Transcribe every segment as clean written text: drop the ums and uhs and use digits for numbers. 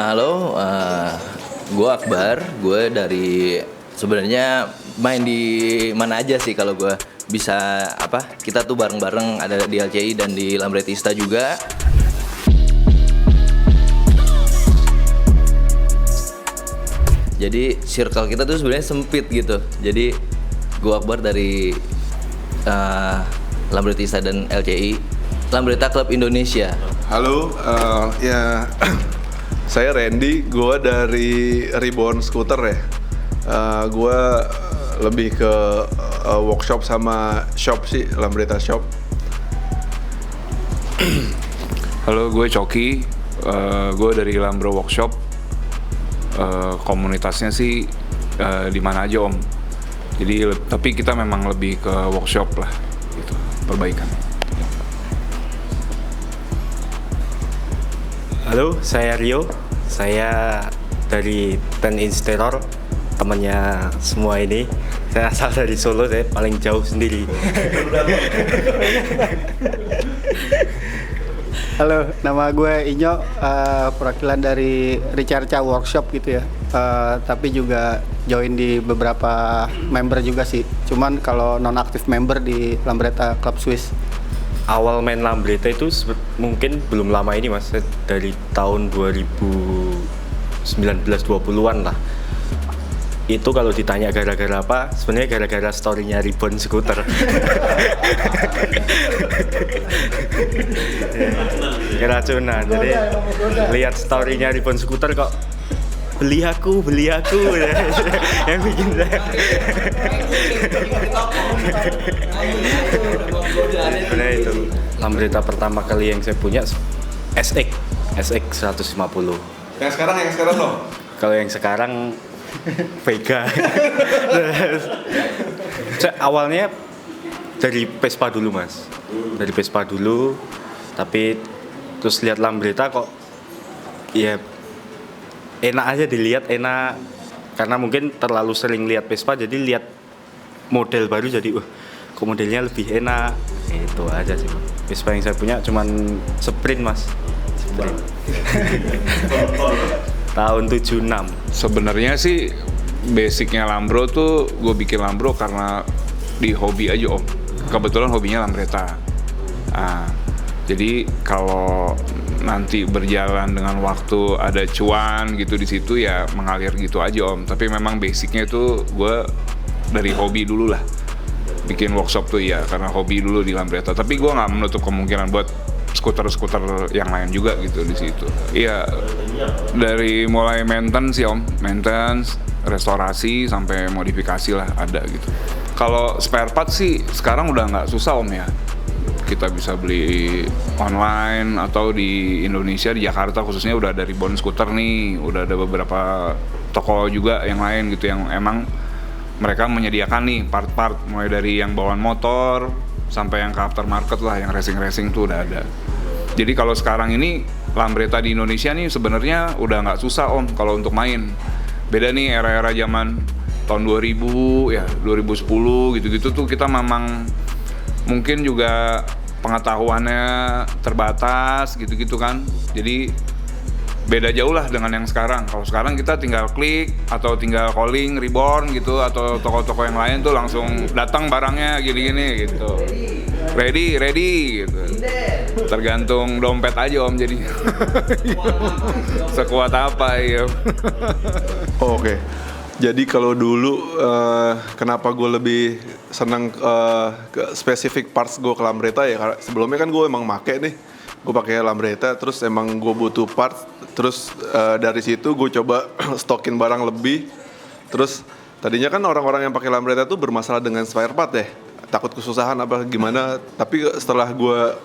Halo, gue Akbar. Gue dari sebenarnya main di mana aja sih kalau gue bisa kita tuh bareng-bareng ada di LCI dan di Lambretista juga. Jadi circle kita tuh sebenarnya sempit gitu. Jadi gue Akbar dari Lambretista dan LCI, Lambretta Club Indonesia. Halo, ya saya Randy, gue dari Reborn Scooter ya. Gue lebih ke workshop sama shop sih, Lambretta Shop. Halo, gue Coki, gue dari Lambro Workshop. Komunitasnya sih di mana aja om. Jadi tapi kita memang lebih ke workshop lah, gitu, perbaikan. Halo, saya Rio. Saya dari Ten Inch Terror, temannya semua ini. Saya asal dari Solo, saya paling jauh sendiri. Halo, nama gue Inyo, perwakilan dari Ricarca Workshop gitu ya. Tapi juga join di beberapa member juga sih. Cuman kalau non-aktif member di Lambretta Club Swiss. Awal main Lambretta itu mungkin belum lama ini mas, dari tahun 2019-20an lah. Itu kalau ditanya gara-gara apa, sebenarnya gara-gara story-nya Reborn Scooter. Keracunan. Jadi lihat story-nya Reborn Scooter kok beli aku yang bikin saya. Sebenarnya itu Lambretta pertama kali yang saya punya SX 150. Yang sekarang loh? Kalau yang sekarang Vega. Awalnya dari Vespa dulu mas, tapi terus lihat Lambretta kok ya enak aja dilihat, enak karena mungkin terlalu sering lihat Vespa jadi lihat model baru jadi kok modelnya lebih enak. Itu aja sih Vespa yang saya punya cuman sprint mas, sprint. Tahun 76. Sebenarnya sih basicnya Lambro tuh gue bikin Lambro karena di hobi aja om. Kebetulan hobinya Lambretta. Jadi kalau nanti berjalan dengan waktu ada cuan gitu di situ ya mengalir gitu aja om. Tapi memang basicnya itu gue dari hobi dulu lah. Bikin workshop tuh ya karena hobi dulu di Lambretta. Tapi gue nggak menutup kemungkinan buat skuter-skuter yang lain juga gitu di situ. Iya, dari mulai maintenance ya om, maintenance, restorasi sampai modifikasi lah ada gitu. Kalau spare part sih sekarang udah nggak susah om ya. Kita bisa beli online atau di Indonesia, di Jakarta khususnya udah dari Reborn Scooter nih, udah ada beberapa toko juga yang lain gitu yang emang mereka menyediakan nih part-part mulai dari yang bawaan motor sampai yang ke aftermarket lah, yang racing-racing tuh udah ada. Jadi kalau sekarang ini Lambretta di Indonesia nih sebenarnya udah nggak susah om kalau untuk main. Beda nih era-era zaman tahun 2000 ya 2010 gitu-gitu tuh kita memang mungkin juga pengetahuannya terbatas gitu-gitu kan. Jadi beda jauh lah dengan yang sekarang. Kalau sekarang kita tinggal klik atau tinggal calling Reborn gitu atau toko-toko yang lain tuh langsung datang barangnya gini-gini gitu. Ready gitu. Tergantung dompet aja om jadi. Sekuat apa ya. Oke. Jadi kalau dulu kenapa gue lebih senang ke spesifik parts gue ke Lambretta ya karena sebelumnya kan gue emang make nih. Gue pakai Lambretta terus emang gue butuh parts terus dari situ gue coba stokin barang lebih. Terus tadinya kan orang-orang yang pakai Lambretta tuh bermasalah dengan spare part ya, takut kesusahan apa gimana. Tapi setelah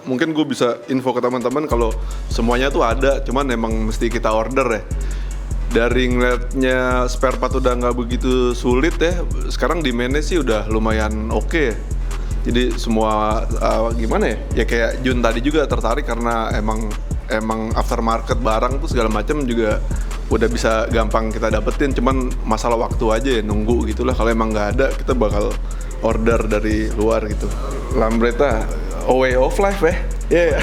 mungkin gue bisa info ke teman-teman kalau semuanya tuh ada, cuman emang mesti kita order ya. Dari ngeliatnya spare part udah nggak begitu sulit ya, sekarang demand-nya sih udah lumayan oke ya. Jadi semua gimana ya? Ya kayak Jun tadi juga tertarik karena emang aftermarket barang tuh segala macam juga udah bisa gampang kita dapetin. Cuman masalah waktu aja ya nunggu gitulah. Kalau emang nggak ada kita bakal order dari luar gitu. Lambretta a way of life ya. Yeah.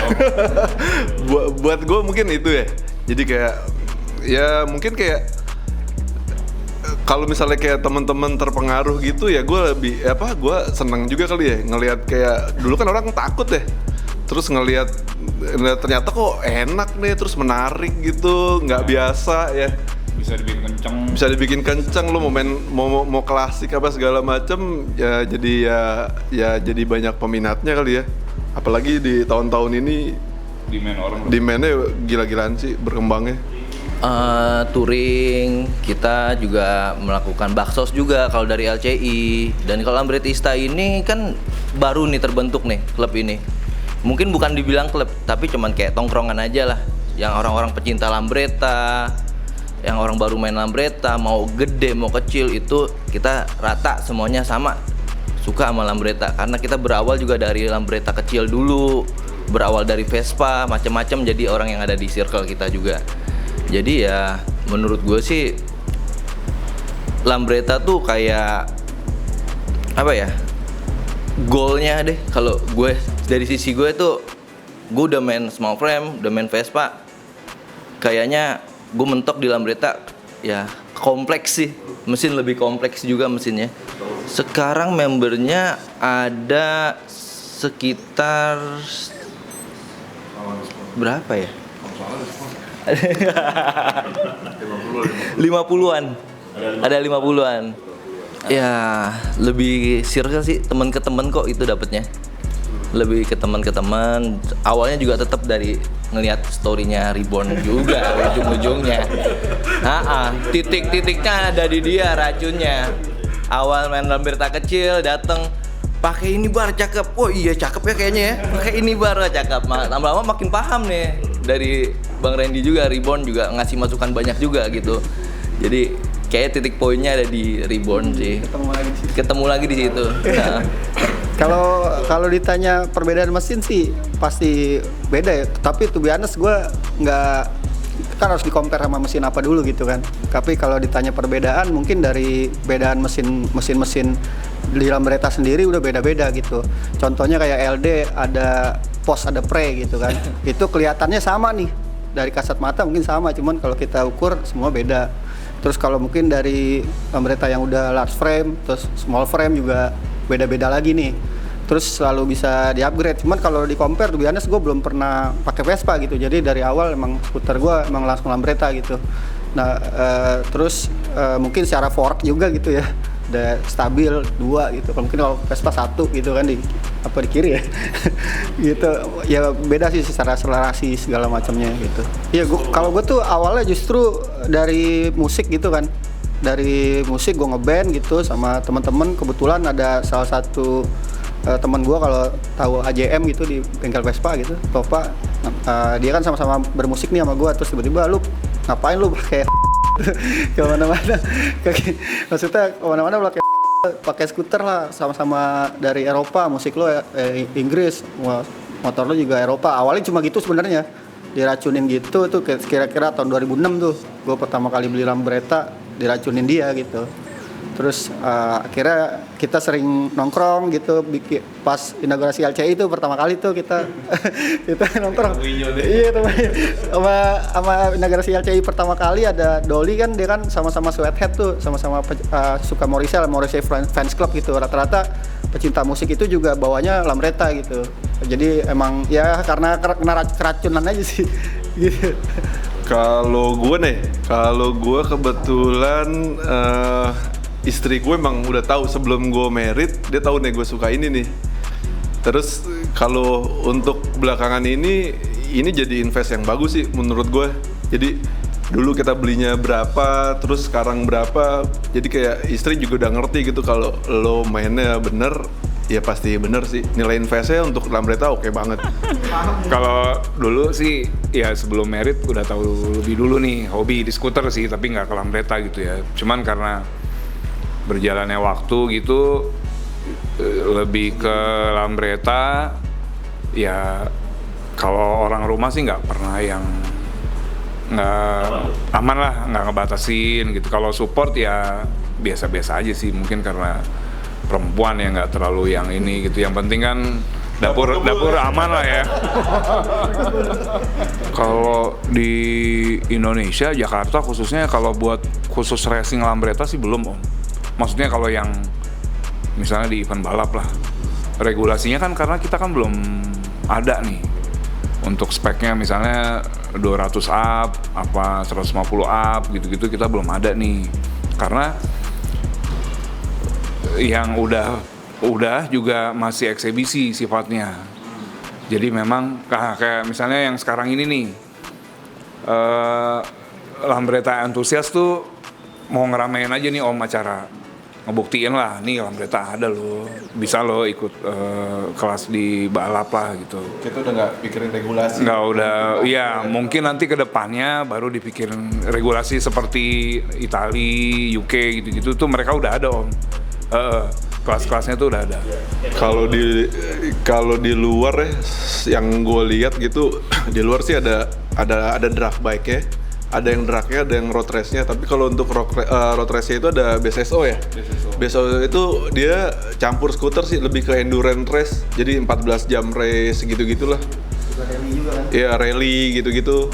Buat gue mungkin itu ya. Jadi kayak ya mungkin kayak kalau misalnya kayak teman-teman terpengaruh gitu ya gue gue seneng juga kali ya ngelihat kayak dulu kan orang takut ya, terus ngelihat ternyata kok enak nih, terus menarik gitu, nggak biasa ya, bisa dibikin kenceng lu mau klasik apa segala macem ya, jadi banyak peminatnya kali ya, apalagi di tahun-tahun ini demand-nya gila-gilaan sih berkembangnya. Touring, kita juga melakukan baksos juga kalau dari LCI. Dan kalau Lambretista ini kan baru nih terbentuk nih klub ini. Mungkin bukan dibilang klub, tapi cuman kayak tongkrongan aja lah. Yang orang-orang pecinta Lambretta, yang orang baru main Lambretta, mau gede mau kecil itu kita rata semuanya sama suka sama Lambretta. Karena kita berawal juga dari Lambretta kecil dulu, berawal dari Vespa, macam-macam, jadi orang yang ada di circle kita juga. Jadi ya menurut gue sih Lambretta tuh kayak apa ya, goalnya deh kalau gue dari sisi gue tuh, gue udah main small frame, udah main Vespa, kayaknya gue mentok di Lambretta ya kompleks sih, mesin lebih kompleks juga mesinnya. Sekarang membernya ada sekitar berapa ya? 50-an. Ada 50-an. Ya, lebih circle sih, teman ke teman kok itu dapetnya. Lebih ke teman. Awalnya juga tetap dari ngelihat story-nya Reborn juga ujung-ujungnya. Titik-titiknya ada di dia racunnya. Awal main Lambretta kecil, datang pakai ini bar cakep. Oh iya cakep ya kayaknya ya. Pakai ini bar cakep. Lama-lama makin paham nih. Dari Bang Randy juga, Reborn juga ngasih masukan banyak juga gitu. Jadi kayak titik poinnya ada di Reborn sih. Ketemu lagi di situ. Nah. Kalau ditanya perbedaan mesin sih pasti beda ya. Tapi to be honest gue nggak, kan harus di-compare sama mesin apa dulu gitu kan. Tapi kalau ditanya perbedaan mungkin dari bedaan mesin di Lambretta sendiri udah beda-beda gitu. Contohnya kayak LD ada pos, ada pre gitu kan. Itu kelihatannya sama nih. Dari kasat mata mungkin sama, cuman kalau kita ukur semua beda. Terus kalau mungkin dari Lambretta yang udah large frame, terus small frame juga beda-beda lagi nih. Terus selalu bisa di-upgrade. Cuman kalau di-compare tuh biasanya gue belum pernah pakai Vespa gitu. Jadi dari awal emang skuter gue emang langsung Lambretta gitu. Nah, terus mungkin secara fork juga gitu ya. Udah stabil 2 gitu. Kalau Vespa 1 gitu kan di kiri ya. Gitu. Ya beda sih secara akselerasi segala macamnya gitu. Iya, kalau gue tuh awalnya justru dari musik gitu kan. Dari musik gue ngeband gitu sama teman-teman. Kebetulan ada salah satu teman gue kalau tahu AJM gitu di bengkel Vespa gitu, Tova, dia kan sama-sama bermusik nih sama gue, terus tiba-tiba lu ngapain lu pakai kemana-mana, maksudnya kemana-mana pakai skuter lah, sama-sama dari Eropa, musik lo Inggris, motor lo juga Eropa. Awalnya cuma gitu sebenarnya, diracunin gitu tuh kira-kira tahun 2006 tuh, gue pertama kali beli Lambretta diracunin dia gitu. Terus akhirnya kita sering nongkrong gitu, pas inaugurasi LCI itu pertama kali tuh kita nongkrong. Iya tuh, sama inaugurasi LCI pertama kali ada Dolly kan, dia kan sama-sama Sweathead tuh, sama-sama suka Morrissey fans club gitu. Rata-rata pecinta musik itu juga bawanya Lambretta gitu. Jadi emang ya karena kena keracunan aja sih gitu. Kalau gue kebetulan istri gue emang udah tahu sebelum gue married, dia tahu nih gue suka ini nih. Terus kalau untuk belakangan ini jadi invest yang bagus sih menurut gue. Jadi dulu kita belinya berapa, terus sekarang berapa. Jadi kayak istri juga udah ngerti gitu kalau lo mainnya bener, ya pasti bener sih. Nilai investnya untuk Lambretta oke banget. Kalau dulu sih ya sebelum married udah tahu lebih dulu nih hobi di skuter sih, tapi nggak ke Lambretta gitu ya. Cuman karena berjalannya waktu gitu lebih ke Lambretta ya. Kalau orang rumah sih nggak pernah yang nggak aman lah, nggak ngebatasin gitu. Kalau support ya biasa-biasa aja sih, mungkin karena perempuan ya nggak terlalu yang ini gitu. Yang penting kan Dapur aman lah ya. Kalau di Indonesia, Jakarta khususnya, kalau buat khusus racing Lambretta sih belum om. Maksudnya kalau yang misalnya di event balap lah, regulasinya kan karena kita kan belum ada nih untuk speknya, misalnya 200 up, apa 150 up gitu-gitu kita belum ada nih. Karena yang udah juga masih eksebisi sifatnya. Jadi memang kayak misalnya yang sekarang ini nih, Lambretta antusias tuh mau ngeramein aja nih om acara, ngebuktiin lah nih Lambretta ada loh, bisa lo ikut kelas di balap lah gitu. Kita udah nggak pikirin regulasi. Nggak udah, iya mungkin nanti ke depannya baru dipikirin regulasi seperti Itali, UK gitu-gitu tuh mereka udah ada om. Kelas-kelasnya tuh udah ada. Kalau di luar ya, yang gue lihat gitu, di luar sih ada drag bike ya, ada yang dragnya, ada yang road race-nya. Tapi kalau untuk road race-nya itu ada BSSO ya. BSSO itu dia campur skuter sih, lebih ke endurance race. Jadi 14 jam race gitu-gitulah. Iya, rally gitu-gitu.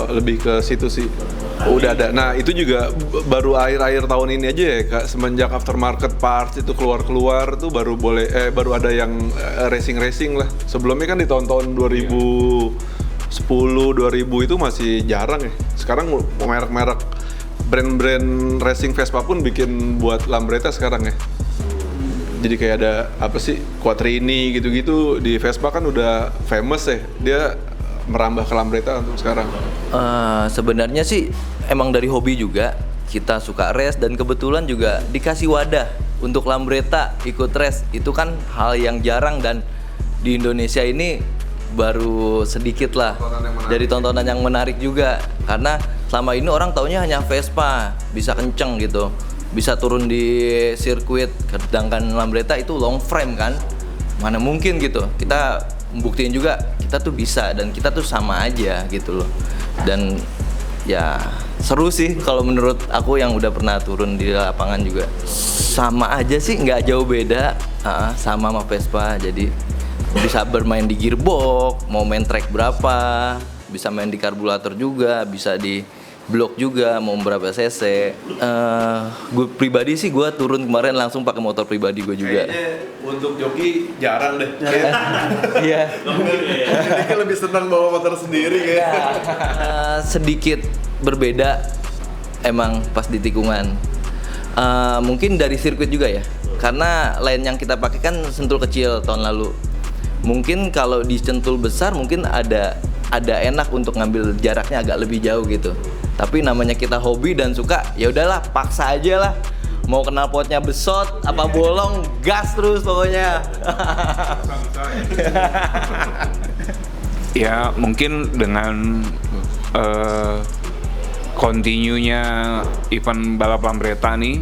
Lebih ke situ sih. Udah ada. Nah, itu juga baru akhir-akhir tahun ini aja ya, Kak. Semenjak aftermarket parts itu keluar tuh baru ada yang racing lah. Sebelumnya kan di tahun-tahun 2010, 2000 itu masih jarang ya. Sekarang merek-merek brand-brand racing Vespa pun bikin buat Lambretta sekarang ya. Jadi kayak ada apa sih, Quattrini gitu-gitu di Vespa kan udah famous ya. Dia merambah ke Lambretta untuk sekarang. Sebenarnya sih emang dari hobi juga kita suka race, dan kebetulan juga dikasih wadah untuk Lambretta ikut race. Itu kan hal yang jarang, dan di Indonesia ini baru sedikit lah dari tontonan yang menarik juga, karena selama ini orang taunya hanya Vespa bisa kenceng gitu, bisa turun di sirkuit, sedangkan Lambretta itu long frame kan, mana mungkin gitu. Kita membuktiin juga kita tuh bisa, dan kita tuh sama aja gitu loh. Dan ya seru sih kalau menurut aku yang udah pernah turun di lapangan juga. Sama aja sih, nggak jauh beda, sama Vespa. Jadi bisa bermain di gearbox, mau main track berapa, bisa main di karburator juga, bisa di blok juga, mau berapa cc. Gue pribadi sih gue turun kemarin langsung pakai motor pribadi gue juga. Kayaknya untuk joki jarang deh. Iya. Jadi lebih senang bawa motor sendiri kayak. Sedikit berbeda emang pas di tikungan. Mungkin dari sirkuit juga ya. Karena lane yang kita pakai kan sentul kecil tahun lalu. Mungkin kalau di sentul besar mungkin ada enak untuk ngambil jaraknya agak lebih jauh gitu. Tapi namanya kita hobi dan suka, ya udahlah paksa aja lah. Mau knalpotnya besot apa bolong, gas terus pokoknya. Ya mungkin dengan continue-nya event balap Lambretta nih,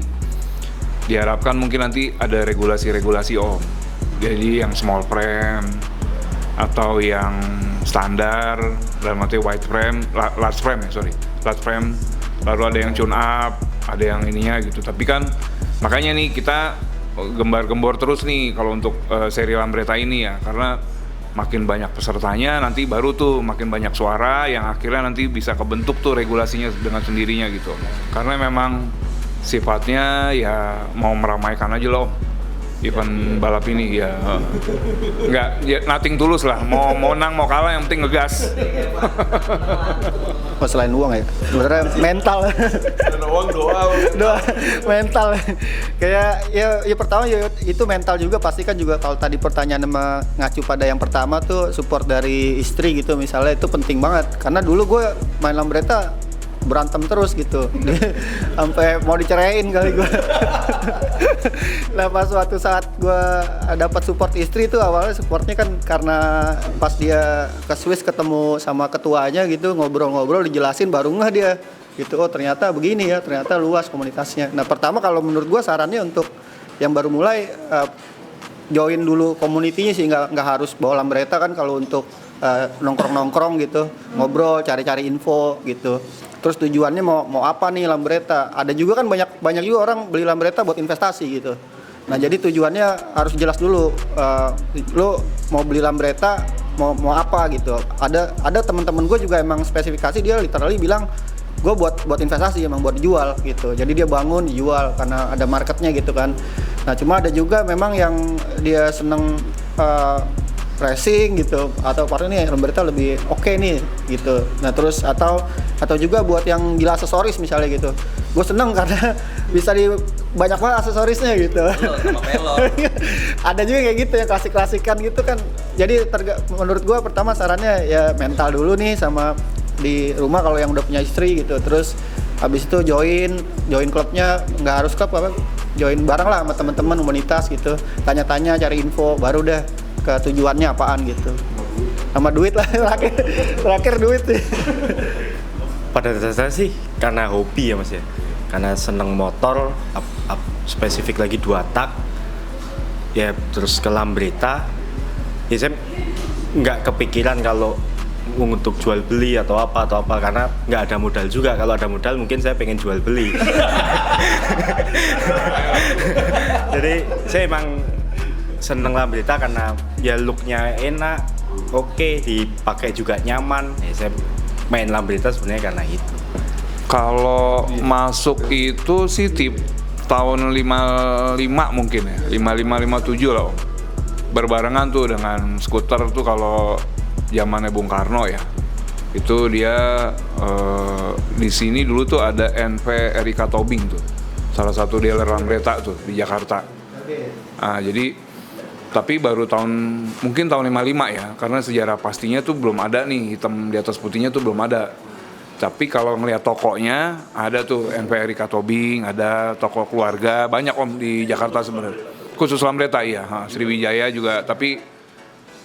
diharapkan mungkin nanti ada regulasi-regulasi om. Jadi yang small frame atau yang standar, dalam arti wide frame, large frame ya, large frame, lalu ada yang tune up, ada yang ininya gitu. Tapi kan makanya nih kita gembar-gembor terus nih kalau untuk seri Lambretta ini ya, karena makin banyak pesertanya nanti baru tuh makin banyak suara yang akhirnya nanti bisa kebentuk tuh regulasinya dengan sendirinya gitu. Karena memang sifatnya ya mau meramaikan aja loh event balap ini ya. Nggak, ya nothing tulus lah, mau menang mau kalah yang penting ngegas. Oh, selain uang ya, sebenarnya mental. Uang doa Mental. Kayak ya pertama ya itu mental juga, pasti kan juga. Kalau tadi pertanyaan mengacu pada yang pertama tuh support dari istri gitu misalnya, itu penting banget. Karena dulu gue main Lambretta berantem terus gitu, sampai mau diceraiin kali gue. Nah pas suatu saat gue dapat support istri tuh, awalnya supportnya kan karena pas dia ke Swiss ketemu sama ketuanya gitu, ngobrol-ngobrol dijelasin baru ngeh dia gitu, oh ternyata begini ya, ternyata luas komunitasnya. Nah pertama kalau menurut gue sarannya untuk yang baru mulai join dulu community-nya sih, nggak harus bawa Lambretta kan. Kalau untuk nongkrong-nongkrong gitu, ngobrol, cari-cari info gitu. Terus tujuannya mau apa nih Lambretta? Ada juga kan banyak juga orang beli Lambretta buat investasi gitu. Nah jadi tujuannya harus jelas dulu. Lo mau beli Lambretta mau apa gitu. Ada teman-teman gue juga emang spesifikasi, dia literally bilang gue buat investasi, emang buat dijual gitu. Jadi dia bangun dijual karena ada marketnya gitu kan. Nah cuma ada juga memang yang dia seneng racing gitu, atau part ini Lambretta lebih oke nih gitu. Nah terus atau juga buat yang gila aksesoris misalnya gitu, gue seneng karena bisa banyak banget aksesorisnya gitu. Ada juga kayak gitu yang klasik-klasikan gitu kan. Jadi menurut gue pertama sarannya ya mental dulu nih, sama di rumah kalau yang udah punya istri gitu. Terus habis itu join klubnya, nggak harus klub apa, join bareng lah sama teman-teman komunitas gitu, tanya-tanya cari info, baru udah ke tujuannya apaan gitu. Sama duit lah, terakhir duit sih. Pada dasarnya sih karena hobi ya Mas ya, karena seneng motor, spesifik lagi 2 tak ya, terus ke Lambretta ya. Saya nggak kepikiran kalau untuk jual beli atau apa karena nggak ada modal juga. Kalau ada modal mungkin saya pengen jual beli. Jadi saya emang seneng Lambretta karena ya looknya enak, oke, dipakai juga nyaman. Ya, saya main Lambretta sebenarnya karena itu. Kalau masuk itu sih tahun 55 mungkin ya, 55 57 lah Om. Berbarengan tuh dengan skuter tuh kalau zamannya Bung Karno ya. Itu dia di sini dulu tuh ada NV Erika Tobing tuh. Salah satu dealer Lambretta tuh di Jakarta. Nah, jadi tapi baru mungkin tahun 55 ya, karena sejarah pastinya tuh belum ada nih, hitam di atas putihnya tuh belum ada. Tapi kalau ngelihat tokonya ada tuh NV Erika Tobing, ada toko keluarga, banyak Om di Jakarta sebenarnya. Khusus Lambretta iya, Sriwijaya juga, tapi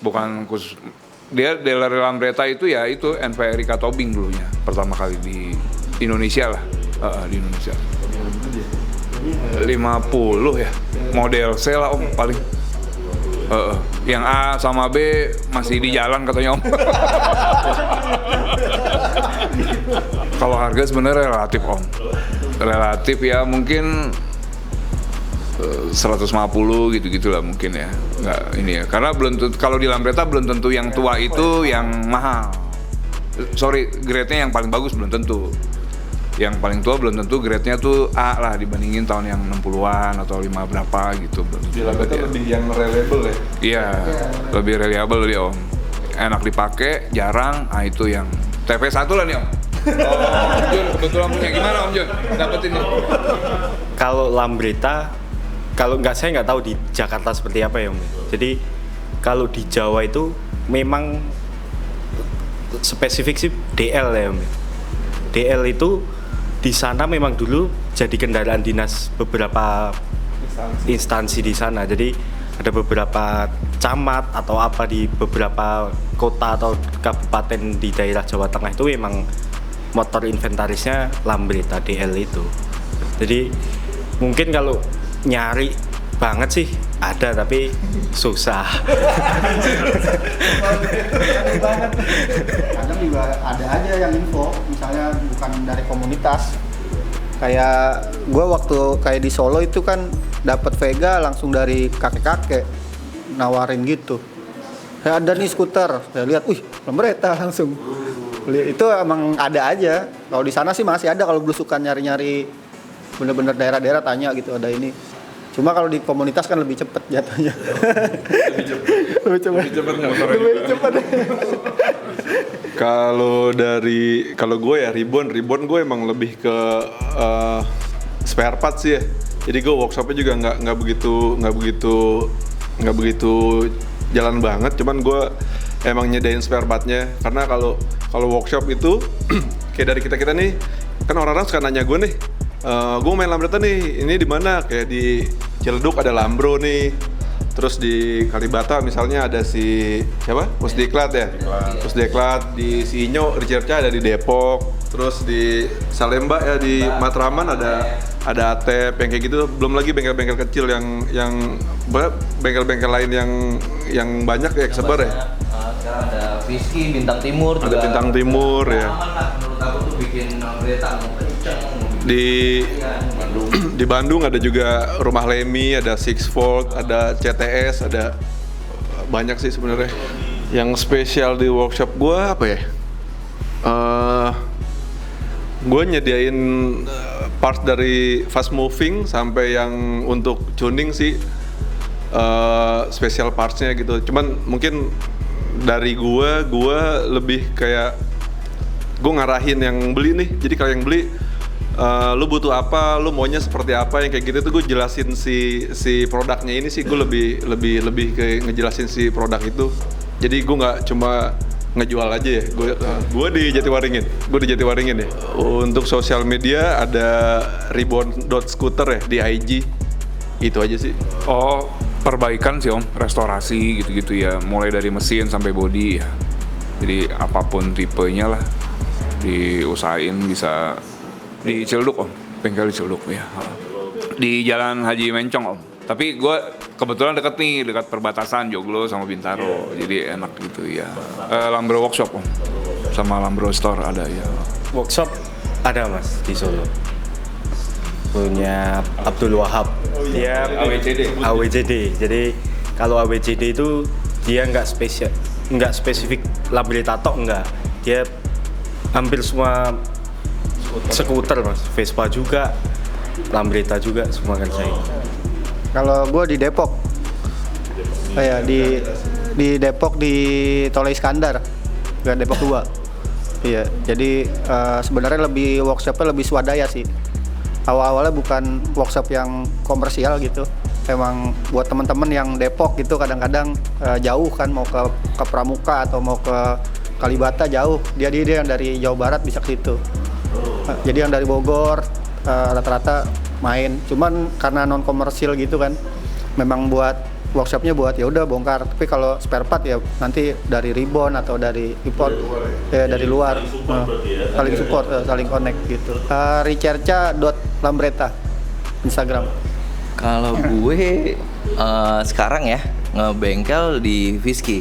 bukan khusus. Dia dealer Lambretta itu ya itu NV Erika Tobing dulunya, pertama kali di Indonesia lah, di Indonesia. 50 ya, model C lah Om paling. Yang A sama B masih di jalan katanya Om. Kalau harga sebenarnya relatif Om, relatif ya mungkin 150 gitu-gitulah mungkin ya, nggak ini ya, karena belum tentu, kalau di Lambretta belum tentu yang tua itu yang mahal. Sorry, grade-nya yang paling bagus belum tentu. Yang paling tua belum tentu grade-nya tuh A lah dibandingin tahun yang 60-an atau 5 berapa gitu. Di Lambretta lebih yang reliable ya? Iya, lebih reliable dia Om. Enak dipakai, jarang, itu yang TV1 lah nih Om. Om Jun, kebetulan punya, gimana Om Jun? Dapetin nih. Kalau Lambretta, saya nggak tahu di Jakarta seperti apa ya Om. Jadi kalau di Jawa itu memang spesifik sih DL ya Om. DL itu di sana memang dulu jadi kendaraan dinas beberapa instansi di sana. Jadi ada beberapa camat atau apa di beberapa kota atau kabupaten di daerah Jawa Tengah itu memang motor inventarisnya Lambretta DL itu. Jadi mungkin kalau nyari banget sih ada, tapi susah. Kadang juga ada aja yang info, misalnya bukan dari komunitas. Kayak gue waktu kayak di Solo itu kan dapat Vega langsung dari kakek-kakek nawarin gitu. Saya ada nih skuter, saya lihat, Lambretta langsung. Itu emang ada aja. Kalau di sana sih masih ada, kalau belusukan nyari-nyari bener-bener daerah-daerah tanya gitu ada ini. Cuma kalau di komunitas kan lebih cepet jatuhnya. Lebih cepet. Kalau gue ya Ribbon gue emang lebih ke spare part sih ya. Jadi gue workshopnya juga nggak begitu jalan banget. Cuman gue emang nyedain spare partnya. Karena kalau workshop itu kayak dari kita nih, kan orang-orang suka nanya gue nih, gue main Lambretta nih, ini di mana? Kayak di Ciledug ada Lambro nih, terus di Kalibata misalnya ada si siapa? Pusdiklat ya, Pusdiklat, di Sinyo, di Circa ada di Depok, terus di Salemba ya di Matraman ada Atep yang kayak gitu. Belum lagi bengkel-bengkel kecil yang bengkel-bengkel lain yang banyak ya kesebar ya. Sekarang ada Whisky Bintang Timur juga. Ada Bintang Timur ya. Aman lah menurut aku tuh bikin Lambretta mau kenceng. Di Bandung ada juga Rumah Lemi, ada Six Volt, ada CTS, ada banyak sih sebenarnya. Yang spesial di workshop gue apa ya? Gue nyediain parts dari fast moving sampai yang untuk tuning sih, special partsnya gitu. Cuman mungkin dari gue lebih kayak gue ngarahin yang beli nih. Jadi kalau yang beli, lu butuh apa, lu maunya seperti apa, yang kayak gitu tuh gue jelasin si produknya ini sih. Gue lebih kayak ngejelasin si produk itu. Jadi gue nggak cuma ngejual aja ya. Gue di Jatiwaringin ya. Untuk sosial media ada ribbon.scooter ya di IG. Itu aja sih. Oh, perbaikan sih Om, restorasi gitu-gitu ya, mulai dari mesin sampai bodi ya. Jadi apapun tipenya lah diusahain bisa di Cilduk Om, bengkel di Cilduk ya. Di Jalan Haji Mencong Om. Tapi gue kebetulan dekat perbatasan Joglo sama Bintaro, jadi enak gitu ya. Lambro Workshop Om, sama Lambro Store ada ya. Workshop ada Mas di Solo. Punya Abdul Wahab. Dia AWCD. Jadi kalau AWCD itu dia nggak spesifik Lambretta tok enggak. Dia hampir semua skuter Mas. Vespa juga, Lambretta juga, semua kan saya. Kalau gue di Depok, di Depok di Tol Iskandar, nggak Depok 2. Iya, jadi sebenarnya workshopnya lebih swadaya sih. Awal-awalnya bukan workshop yang komersial gitu, emang buat teman-teman yang Depok gitu kadang-kadang jauh kan, mau ke Pramuka atau mau ke Kalibata jauh, dia yang dari Jawa Barat bisa ke situ. Jadi yang dari Bogor rata-rata main, cuman karena non komersil gitu kan, memang buat workshopnya buat ya udah bongkar. Tapi kalau spare part ya nanti dari Ribbon atau dari import dari luar, saling support, saling connect gitu. Ricerca.lambretta Instagram. Kalau gue sekarang ya ngebengkel di Viski,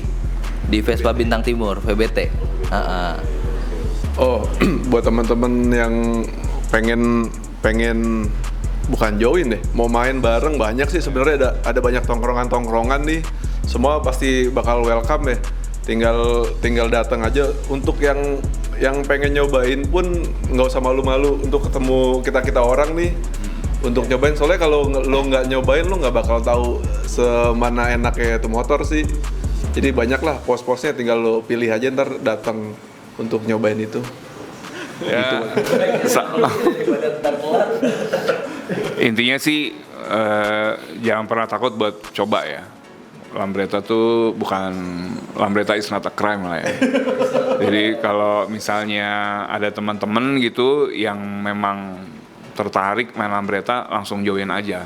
di Vespa Bintang Timur VBT. Oh, buat teman-teman yang pengen bukan join deh, mau main bareng, banyak sih sebenarnya, ada banyak tongkrongan nih. Semua pasti bakal welcome ya. Tinggal datang aja. Untuk yang pengen nyobain pun nggak usah malu-malu untuk ketemu kita orang nih. Untuk nyobain, soalnya kalau lo nggak nyobain lo nggak bakal tahu semana enaknya itu motor sih. Jadi banyak lah pos-posnya, tinggal lo pilih aja ntar datang untuk nyobain itu. Ya, intinya sih jangan pernah takut buat coba ya. Lambretta tuh bukan, Lambretta is not a crime lah ya. Jadi kalau misalnya ada teman-teman gitu yang memang tertarik main Lambretta, langsung join aja.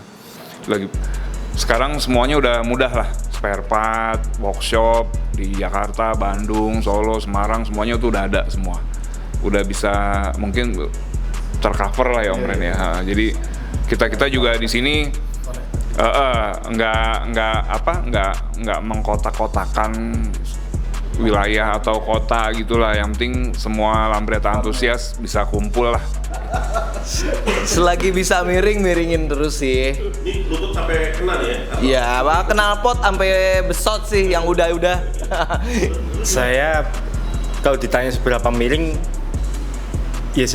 Sekarang semuanya udah mudah lah, spare part, workshop di Jakarta, Bandung, Solo, Semarang, semuanya tuh udah ada semua. Udah bisa mungkin tercover lah ya Om Ren ya. Jadi kita juga di sini nggak mengkotak-kotakan wilayah atau kota gitulah. Yang penting semua Lambretta antusias bisa kumpul lah. Selagi bisa miringin terus sih. Ini lutut sampai kena nih ya? Iya, knalpot sampai besot sih yang udah. Saya kalau ditanya seberapa miring, ya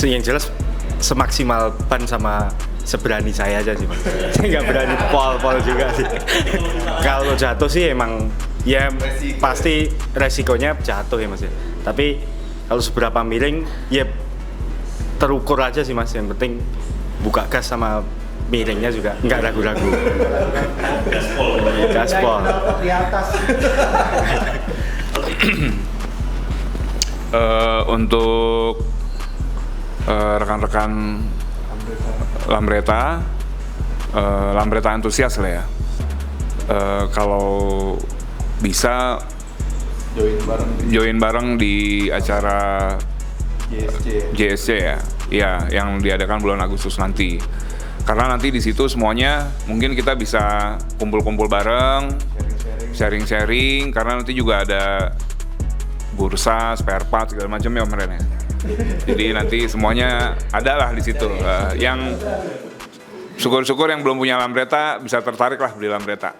yang jelas semaksimal ban sama seberani saya aja sih Mas. Saya nggak berani pol juga sih. Kalau jatuh sih emang ya pasti resikonya jatuh ya Mas ya. Tapi kalau seberapa miring ya terukur aja sih Mas. Yang penting buka gas sama miringnya juga nggak ragu-ragu. Gaspol. Di atas. Untuk rekan-rekan Lambretta antusias lah ya. Kalau bisa join bareng di acara JSC ya. Ya, yang diadakan bulan Agustus nanti. Karena nanti di situ semuanya mungkin kita bisa kumpul-kumpul bareng, sharing-sharing, karena nanti juga ada bursa, spare part segala macam ya Om Ren ya. Jadi nanti semuanya ada lah di situ. Yang syukur-syukur yang belum punya Lambretta bisa tertarik lah beli Lambretta.